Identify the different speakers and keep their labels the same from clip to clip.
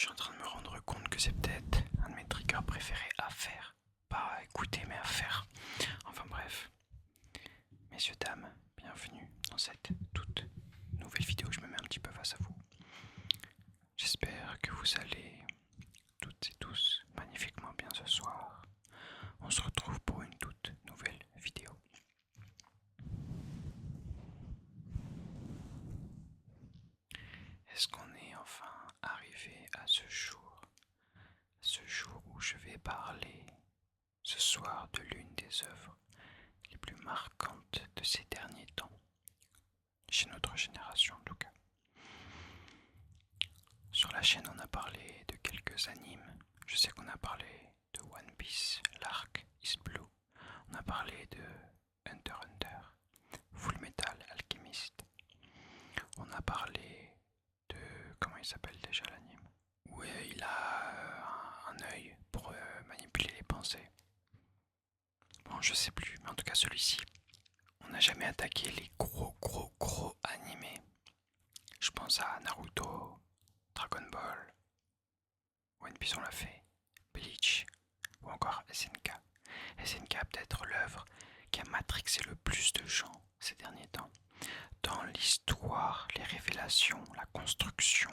Speaker 1: Je suis en train de me rendre compte que c'est peut-être un de mes triggers préférés à faire. Pas à écouter, mais à faire. Enfin bref. Messieurs, dames, bienvenue dans cette toute nouvelle vidéo. Je me mets un petit peu face à vous. J'espère que vous allez toutes et tous magnifiquement bien ce soir. On se retrouve pour une toute nouvelle vidéo. Est-ce qu'on est enfin arrivé à ce jour où je vais parler ce soir de l'une des œuvres les plus marquantes de ces derniers temps, chez notre génération en tout cas. Sur la chaîne, on a parlé de quelques animes. Je sais qu'on a parlé de One Piece, l'arc is Blue. On a parlé de Hunter x Hunter, Full Metal Alchemist. On a parlé de... comment il s'appelle déjà l'anime? Où il a un œil pour manipuler les pensées. Bon, je sais plus, mais en tout cas celui-ci. On n'a jamais attaqué les gros animés. Je pense à Naruto, Dragon Ball, One Piece on l'a fait, Bleach ou encore SNK. SNK a peut-être l'œuvre qui a matrixé le plus de gens ces derniers temps. Dans l'histoire, les révélations, la construction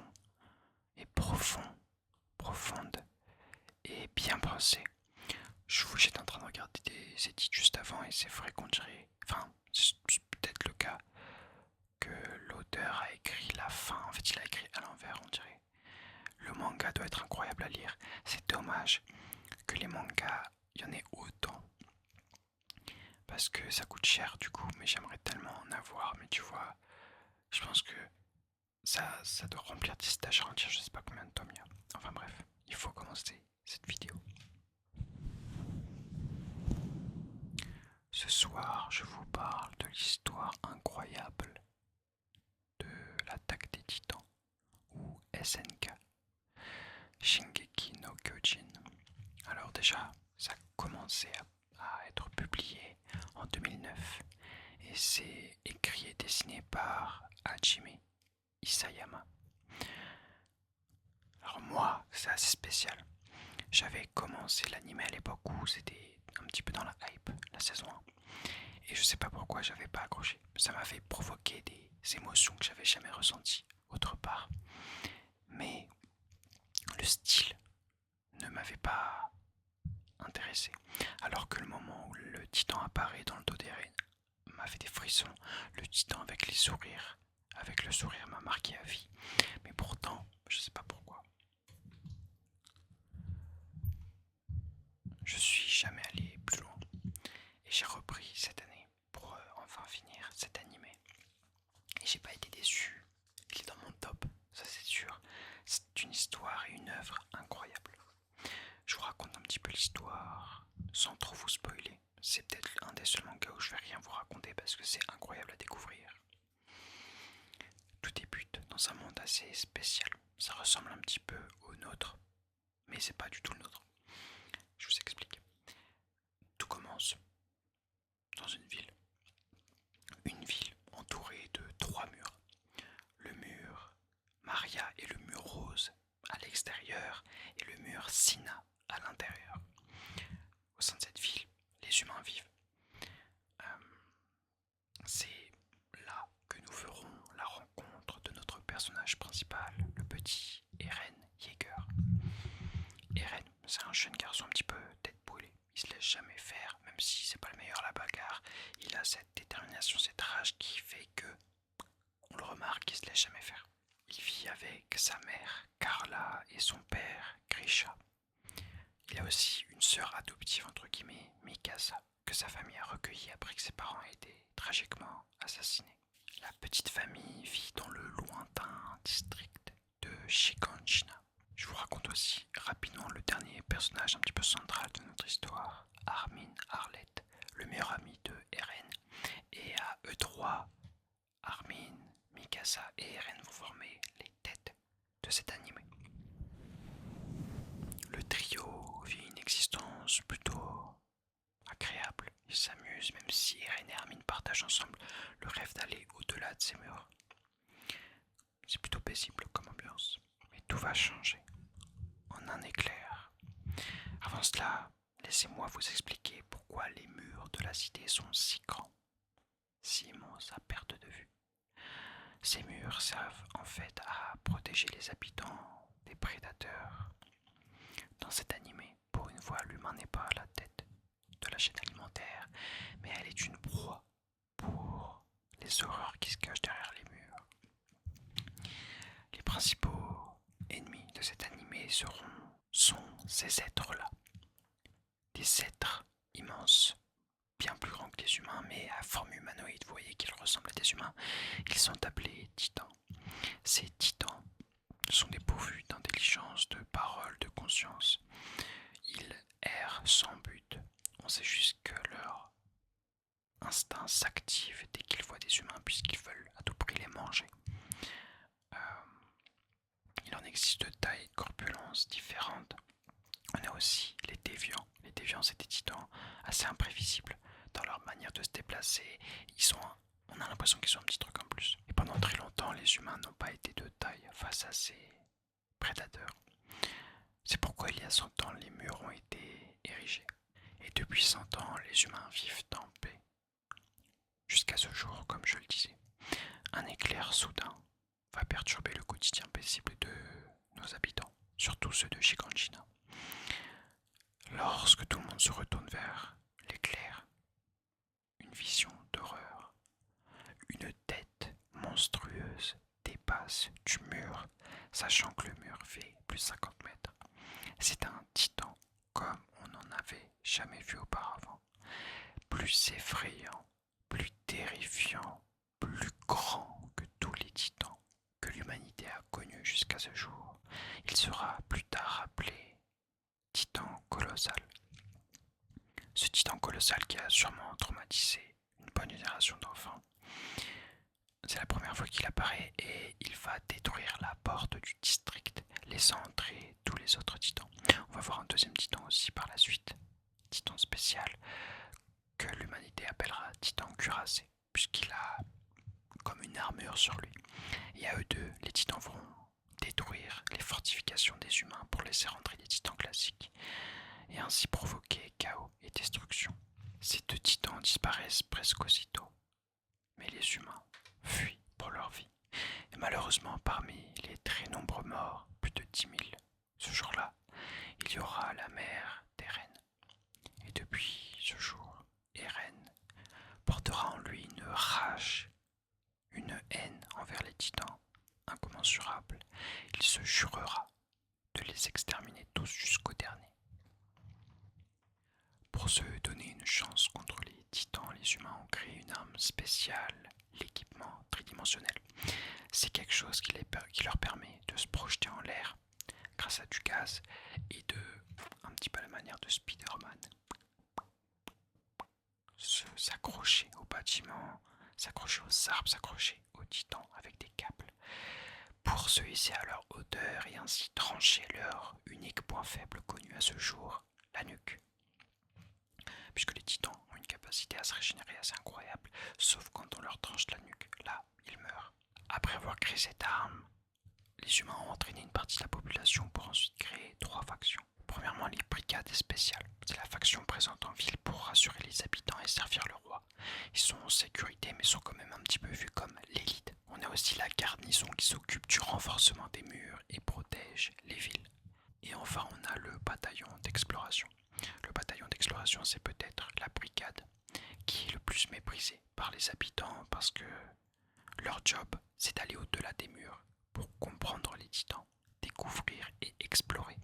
Speaker 1: est profonde et bien pensée. J'étais en train de regarder des édits juste avant et c'est vrai qu'on dirait, enfin c'est peut-être le cas, que l'auteur a écrit la fin, en fait il a écrit à l'envers on dirait. Le manga doit être incroyable à lire, c'est dommage que les mangas, il y en ait autant. Parce que ça coûte cher du coup, mais j'aimerais tellement en avoir, mais tu vois, je pense que ça doit remplir 10 tâches entières, je sais pas combien de tomes il y a. Enfin bref, il faut commencer cette vidéo. Ce soir, je vous parle de l'histoire incroyable de l'attaque des Titans, ou SNK, Shingeki no Kyojin. Alors déjà, ça a commencé à être publié en 2009 et c'est écrit et dessiné par Hajime Isayama. Alors moi, c'est assez spécial. J'avais commencé l'anime à l'époque où c'était un petit peu dans la hype, la saison 1. Et je sais pas pourquoi j'avais pas accroché. Ça m'avait provoqué des émotions que j'avais jamais ressenties autre part. Mais le style ne m'avait pas intéressé. Alors que le moment où le titan apparaît dans le dos d'Eren m'a fait des frissons. Le titan avec les sourires, avec le sourire m'a marqué à vie. Mais pourtant, je sais pas pourquoi, je suis jamais allé plus loin. Et j'ai repris cette année pour enfin finir cet animé. Et j'ai pas été déçu. Il est dans mon top, ça c'est sûr. C'est une histoire et une œuvre incroyable. Je vous raconte un petit peu l'histoire sans trop vous spoiler. C'est peut-être un des seuls mangas où je vais rien vous raconter parce que c'est incroyable à découvrir. Tout débute dans un monde assez spécial. Ça ressemble un petit peu au nôtre, mais c'est pas du tout le nôtre. Je vous explique. Tout commence dans une ville. Une ville entourée de 3 murs. Le mur Maria et le mur rose à l'extérieur et le mur Sina à l'intérieur. Au sein de cette ville, les humains vivent. C'est là que nous ferons la rencontre de notre personnage principal, le petit Eren Yeager. Eren, c'est un jeune garçon un petit peu tête brûlée. Il se laisse jamais faire, même si c'est pas le meilleur à la bagarre. Il a cette détermination, cette rage qui fait que on le remarque, il se laisse jamais faire. Il vit avec sa mère Carla et son père Grisha. Il a aussi une sœur adoptive entre guillemets, Mikasa, que sa famille a recueillie après que ses parents aient été tragiquement assassinés. La petite famille vit dans le lointain district de Shiganshina. Je vous raconte aussi rapidement le dernier personnage un petit peu central de notre histoire, Armin Arlette, le meilleur ami de Eren. Et à eux trois, Armin, Mikasa et Eren vont former les têtes de cet animé. Le trio vit une existence plutôt agréable. Ils s'amusent même si Eren et Armin partagent ensemble le rêve d'aller au-delà de ces murs. C'est plutôt paisible comme ambiance. Mais tout va changer en un éclair. Avant cela, laissez-moi vous expliquer pourquoi les murs de la cité sont si grands, si immenses à perte de vue. Ces murs servent en fait à protéger les habitants des prédateurs. Dans cet animé, pour une fois, l'humain n'est pas à la tête de la chaîne alimentaire, mais elle est une proie pour les horreurs qui se cachent derrière les murs. Les principaux ennemis de cet animé sont ces êtres-là. Des êtres immenses, bien plus grands que les humains, mais à forme humanoïde. Vous voyez qu'ils ressemblent à des humains. Ils sont appelés titans. Ces titans sont dépourvus d'intelligence, de parole, de conscience. Ils errent sans but. On sait juste que leur instinct s'active dès qu'ils voient des humains, puisqu'ils veulent à tout prix les manger. Il en existe de tailles et de corpulences différentes. On a aussi les déviants. Les déviants, c'est des titans assez imprévisibles dans leur manière de se déplacer. On a l'impression qu'ils sont un petit truc en plus. Et pendant très longtemps, les humains n'ont pas été de taille face à ces prédateurs. C'est pourquoi il y a 100 ans, les murs ont été érigés. Et depuis 100 ans, les humains vivent en paix. Jusqu'à ce jour, comme je le disais, un éclair soudain va perturber le quotidien paisible de nos habitants, surtout ceux de Shiganshina. Lorsque tout le monde se retourne vers l'éclair, une vision d'horreur, une tête monstrueuse dépasse du mur, sachant que le mur fait plus de 50 mètres. C'est un titan comme on n'en avait jamais vu auparavant, plus effrayant, plus terrifiant, plus grand que tous les titans que l'humanité a connus jusqu'à ce jour. Il sera plus tard appelé Titan colossal. Ce titan colossal qui a sûrement traumatisé une bonne génération d'enfants. C'est la première fois qu'il apparaît et il va détruire la porte du district, laissant entrer tous les autres titans. On va voir un deuxième titan aussi par la suite, titan spécial, que l'humanité appellera titan cuirassé, puisqu'il a comme une armure sur lui. Et à eux deux, les titans vont détruire les fortifications des humains pour laisser rentrer les titans classiques, et ainsi provoquer chaos et destruction. Ces deux titans disparaissent presque aussitôt, mais les humains fuient pour leur vie. Et malheureusement, parmi les très nombreux morts, plus de 10 000, ce jour-là, il y aura la mère d'Eren. Et depuis ce jour, Eren portera en lui une rage, une haine envers les titans incommensurable. Il se jurera de les exterminer tous jusqu'au dernier. Pour se donner une chance contre les titans, les humains ont créé une arme spéciale, l'équipement tridimensionnel. C'est quelque chose qui leur permet de se projeter en l'air grâce à du gaz et un petit peu à la manière de Spider-Man, s'accrocher aux bâtiments, s'accrocher aux arbres, s'accrocher aux titans avec des câbles pour se hisser à leur hauteur et ainsi trancher leur unique point faible connu à ce jour, la nuque. Puisque les titans ont une capacité à se régénérer assez incroyable, sauf quand on leur tranche la nuque. Là, ils meurent. Après avoir créé cette arme, les humains ont entraîné une partie de la population pour ensuite créer 3 factions. Premièrement, les brigades spéciales. C'est la faction présente en ville pour rassurer les habitants et servir le roi. Ils sont en sécurité mais sont quand même un petit peu vus comme l'élite. On a aussi la garnison qui s'occupe du renforcement des murs et protège les villes. Et enfin, on a le bataillon d'exploration. Le bataillon d'exploration, c'est peut-être la brigade qui est le plus méprisée par les habitants parce que leur job, c'est d'aller au-delà des murs pour comprendre les titans, découvrir et explorer.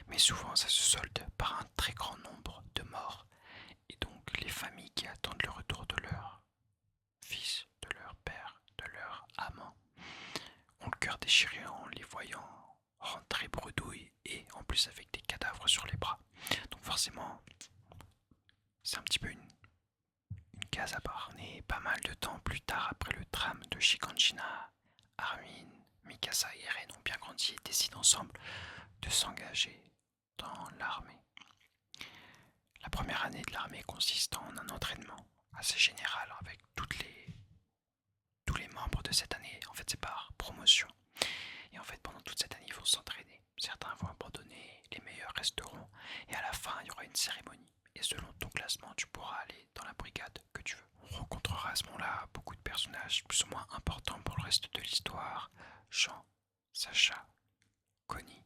Speaker 1: Mais souvent, ça se solde par un très grand nombre de morts. Et donc, les familles qui attendent le retour de leur fils, de leur père, de leur amant, ont le cœur déchiré en les voyant rentrer bredouilles et en plus avec des cadavres sur les bras. Donc forcément, c'est un petit peu une case à part. On est pas mal de temps plus tard après le drame de Shiganshina. Armin, Mikasa et Eren ont bien grandi et décident ensemble de s'engager dans l'armée. La première année de l'armée consiste en un entraînement assez général avec tous les membres de cette année. En fait, c'est par promotion. Et en fait, pendant toute cette année, ils vont s'entraîner. Certains vont abandonner Sacha, Connie,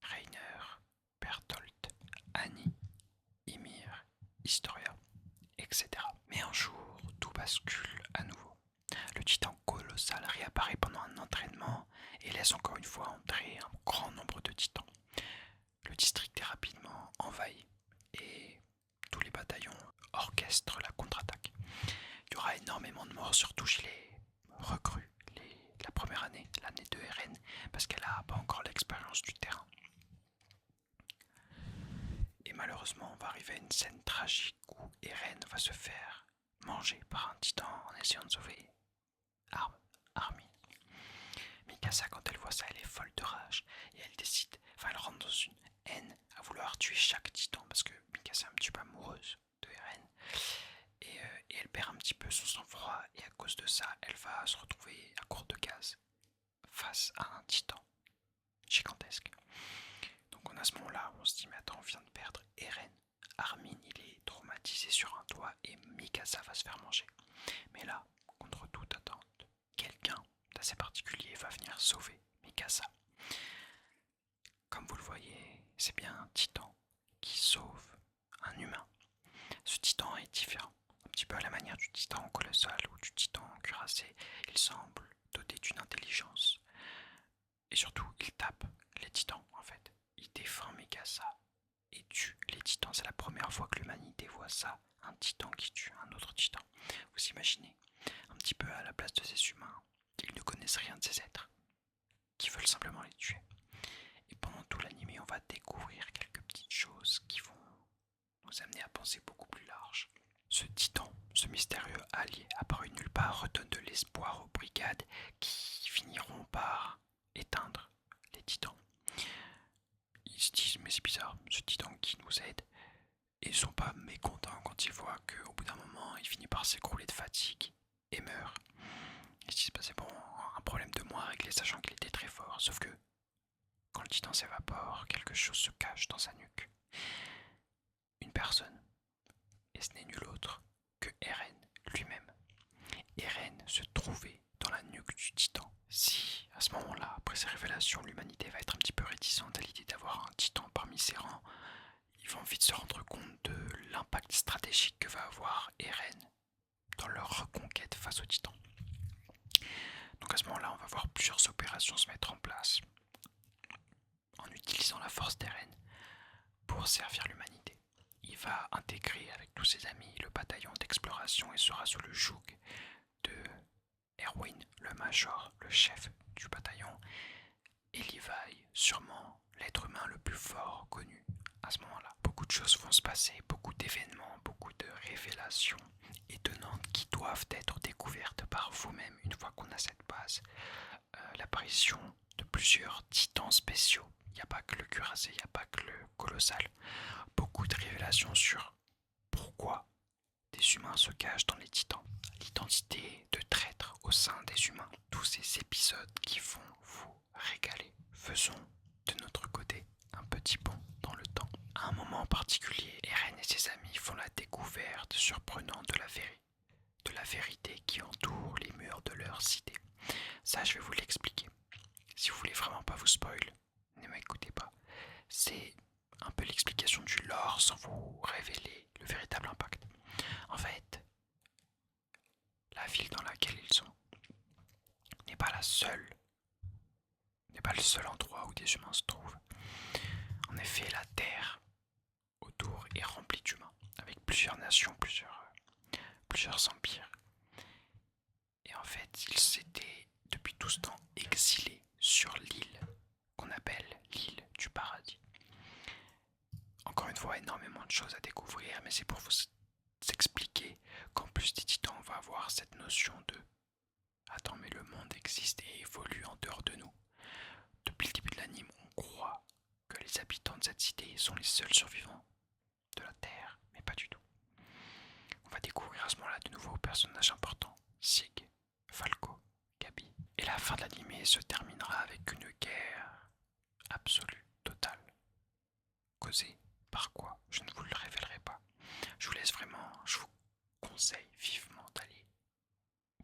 Speaker 1: Rainer, Berthold, Annie, Ymir, Historia, etc. Mais un jour, tout bascule à nouveau. Le titan colossal réapparaît pendant un entraînement et laisse encore une fois entrer un grand nombre de titans. Le district est rapidement envahi et tous les bataillons orchestrent la contre-attaque. Il y aura énormément de morts, surtout chez les recrues, la première année, l'année de RN, parce qu'elle n'a pas encore l'expérience du terrain. Et malheureusement, on va arriver à une scène tragique où Eren va se faire manger par un titan en essayant de sauver Armin. Mikasa, quand elle voit ça, elle est folle de rage et elle décide, elle rentre dans une haine à vouloir tuer chaque titan parce que Mikasa est un petit peu amoureuse de Eren et elle perd un petit peu son sang-froid et à cause de ça, elle va se retrouver à court de gaz face à un titan gigantesque. Donc à ce moment-là, on se dit mais attends, on vient de perdre Eren. Armin, il est traumatisé sur un toit et Mikasa va se faire manger. Mais là, contre toute attente, quelqu'un d'assez particulier va venir sauver Mikasa. Comme vous le voyez, c'est bien un titan qui sauve un humain. Ce titan est différent, un petit peu à la manière du titan colossal ou du titan cuirassé. Il semble doté d'une intelligence. Et surtout, il tape les titans en fait. Il défend Mikasa et tue les titans. C'est la première fois que l'humanité voit ça, un titan qui tue un autre titan. Vous imaginez, un petit peu à la place de ces humains, ils ne connaissent rien de ces êtres, qui veulent simplement les tuer. Et pendant tout l'anime, on va découvrir quelques petites choses qui vont nous amener à penser beaucoup plus large. Ce titan, ce mystérieux allié apparu nulle part, redonne de l'espoir aux brigades qui finiront par éteindre les titans. Ils se disent mais c'est bizarre, ce titan qui nous aide, et ils sont pas mécontents quand ils voient qu'au bout d'un moment il finit par s'écrouler de fatigue et meurt. Ils se disent bah c'est bon, un problème de moins réglé, sachant qu'il était très fort, sauf que quand le titan s'évapore, quelque chose se cache dans sa nuque. Une personne, et ce n'est nul autre que Eren lui-même. Eren se trouvait dans la nuque du titan. Si, à ce moment-là, après ces révélations, l'humanité va être un petit peu réticente à l'idée d'avoir un titan parmi ses rangs, ils vont vite se rendre compte de l'impact stratégique que va avoir Eren dans leur reconquête face au titan. Donc à ce moment-là, on va voir plusieurs opérations se mettre en place en utilisant la force d'Eren pour servir l'humanité. Il va intégrer avec tous ses amis le bataillon d'exploration et sera sous le joug de Erwin, le major, le chef du bataillon, et Levi, sûrement l'être humain le plus fort connu à ce moment-là. Beaucoup de choses vont se passer, beaucoup d'événements, beaucoup de révélations étonnantes qui doivent être découvertes par vous-même une fois qu'on a cette base. L'apparition de plusieurs titans spéciaux. Il n'y a pas que le cuirassé, il n'y a pas que le colossal. Beaucoup de révélations sur pourquoi des humains se cachent dans les titans. L'identité de traîtres au sein des humains. Tous ces épisodes qui vont vous régaler. Faisons de notre côté un petit bond dans le temps. À un moment particulier, Eren et ses amis font la découverte surprenante de la vérité qui entoure les murs de leur cité. Ça, je vais vous l'expliquer. Si vous voulez vraiment pas vous spoil, ne m'écoutez pas. C'est un peu l'explication du lore sans vous révéler le véritable impact. En fait, la ville dans laquelle ils sont n'est pas le seul endroit où des humains se trouvent. En effet, la terre autour est remplie d'humains, avec plusieurs nations, plusieurs empires. Et en fait, ils s'étaient depuis tout ce temps exilés sur l'île qu'on appelle l'île du paradis. Encore une fois, énormément de choses à découvrir, mais c'est pour vous expliquer qu'en plus des titans, on va avoir cette notion de attends, mais le monde existe et évolue en dehors de nous. Depuis le début de l'anime, on croit que les habitants de cette cité sont les seuls survivants de la Terre, mais pas du tout. On va découvrir à ce moment-là de nouveaux personnages importants, Sig, Falco, Gabi. Et la fin de l'anime se terminera avec une guerre absolue, totale. Causée par quoi? Je ne vous le révélerai pas. Je vous conseille vivement d'aller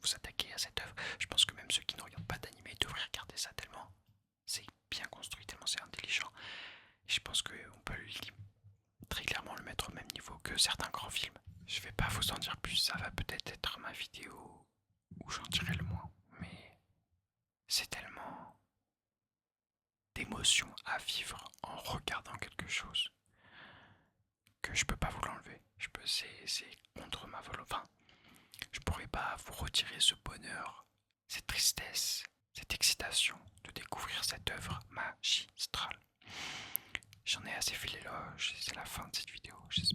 Speaker 1: vous attaquer à cette œuvre. Je pense que même ceux qui ne regardent pas d'anime devraient regarder ça tellement c'est bien construit, tellement c'est intelligent. Et je pense qu'on peut très clairement le mettre au même niveau que certains grands films. Je vais pas vous en dire plus, ça va peut-être être ma vidéo où j'en dirai le moins. Mais c'est tellement d'émotions à vivre en regardant quelque chose que je peux pas vous l'enlever. C'est contre ma volonté. Enfin, je pourrais pas vous retirer ce bonheur, cette tristesse, cette excitation de découvrir cette œuvre magistrale. J'en ai assez fait l'éloge, c'est la fin de cette vidéo. J'espère